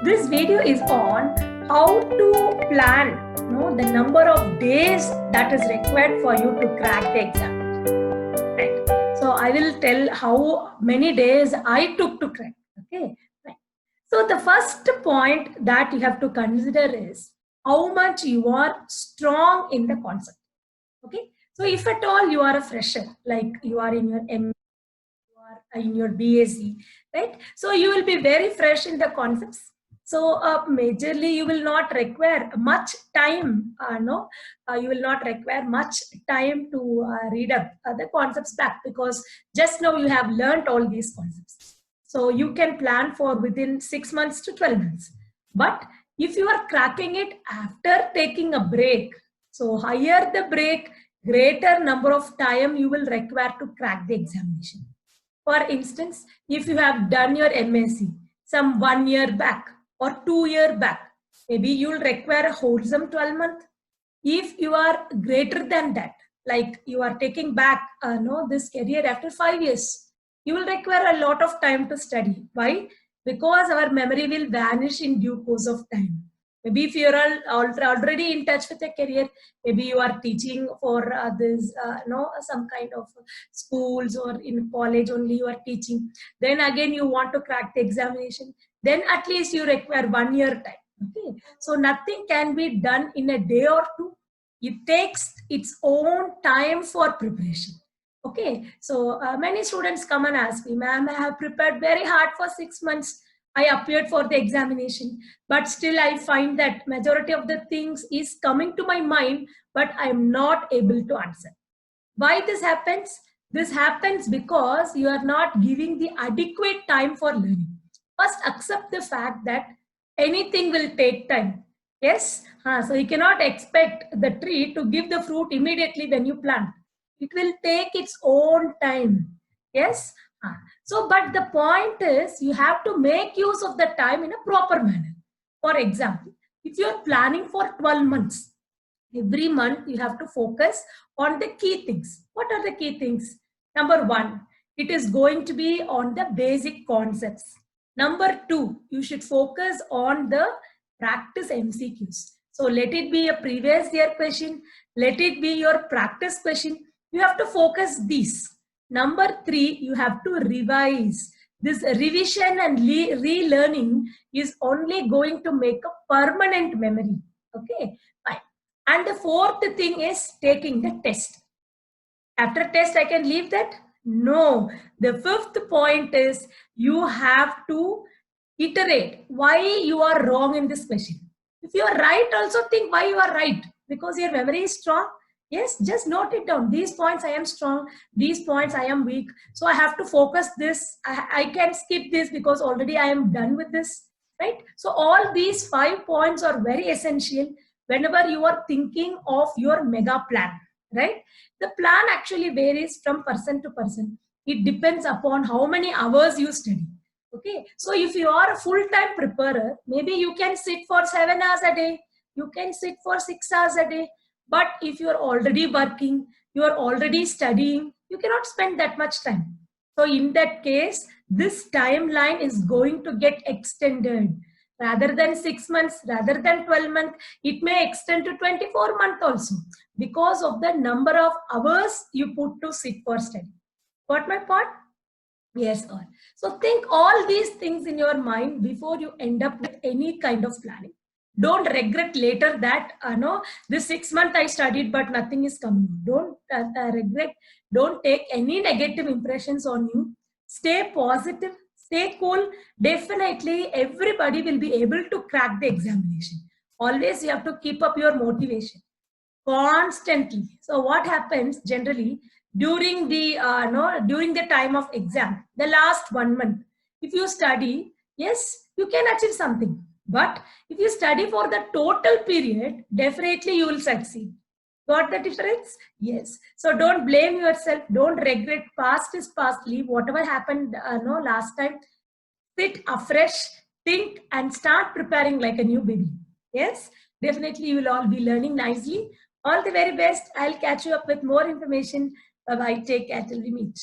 This video is on how to plan, the number of days that is required for you to crack the exam. Right. So I will tell how many days I took to crack. Okay. Right. So the first point that you have to consider is how much you are strong in the concept. Okay. So if at all you are a fresher, like you are in your MA, in your BSc, right? So you will be very fresh in the concepts. So majorly you will not require much time, you will not require much time to read up the concepts back, because just now you have learned all these concepts. So you can plan for within 6 months to 12 months. But if you are cracking it after taking a break, so higher the break, greater number of time you will require to crack the examination. For instance, if you have done your MSc some 1 year back or 2 year back, maybe you will require a wholesome 12 month. If you are greater than that, like you are taking back this career after 5 years, you will require a lot of time to study. Why? Because our memory will vanish in due course of time. Maybe if you are already in touch with a career, maybe you are teaching for some kind of schools, or in college only you are teaching. Then again you want to crack the examination. Then at least you require 1 year time. Okay, so nothing can be done in a day or two. It takes its own time for preparation. Okay, so many students come and ask me, ma'am, I have prepared very hard for 6 months. I appeared for the examination, but still I find that majority of the things is coming to my mind, but I am not able to answer. Why this happens? This happens because you are not giving the adequate time for learning. First, accept the fact that anything will take time. Yes, so you cannot expect the tree to give the fruit immediately when you plant. It will take its own time. Yes. So, but the point is, you have to make use of the time in a proper manner. For example, if you are planning for 12 months, every month you have to focus on the key things. What are the key things? Number one, it is going to be on the basic concepts. Number two, you should focus on the practice MCQs. So let it be a previous year question, let it be your practice question. You have to focus these. Number three, you have to revise. This revision and relearning is only going to make a permanent memory. Okay, fine. And the fourth thing is taking the test. After test, I can leave that? No. The fifth point is you have to iterate why you are wrong in this question. If you are right, also think why you are right, because your memory is strong. Yes, just note it down. These points I am strong, these points I am weak. So I have to focus this. I can skip this because already I am done with this, right? So all these 5 points are very essential whenever you are thinking of your mega plan, right? The plan actually varies from person to person. It depends upon how many hours you study. Okay, so if you are a full-time preparer, maybe you can sit for 7 hours a day, you can sit for 6 hours a day. But if you are already working, you are already studying, you cannot spend that much time. So in that case, this timeline is going to get extended. Rather than 6 months, rather than 12 months, it may extend to 24 months also, because of the number of hours you put to sit for study. Got my point? Yes, all. So think all these things in your mind before you end up with any kind of planning. Don't regret later that, this 6 months I studied, but nothing is coming. Don't regret. Don't take any negative impressions on you. Stay positive, stay cool. Definitely everybody will be able to crack the examination. Always you have to keep up your motivation constantly. So what happens generally during the during the time of exam, the last 1 month, if you study, yes, you can achieve something. But if you study for the total period, definitely you will succeed. Got the difference? Yes. So don't blame yourself. Don't regret. Past is past. Leave whatever happened last time. Sit afresh, think, and start preparing like a new baby. Yes, definitely you will all be learning nicely. All the very best. I'll catch you up with more information. Bye bye. Take care till we meet.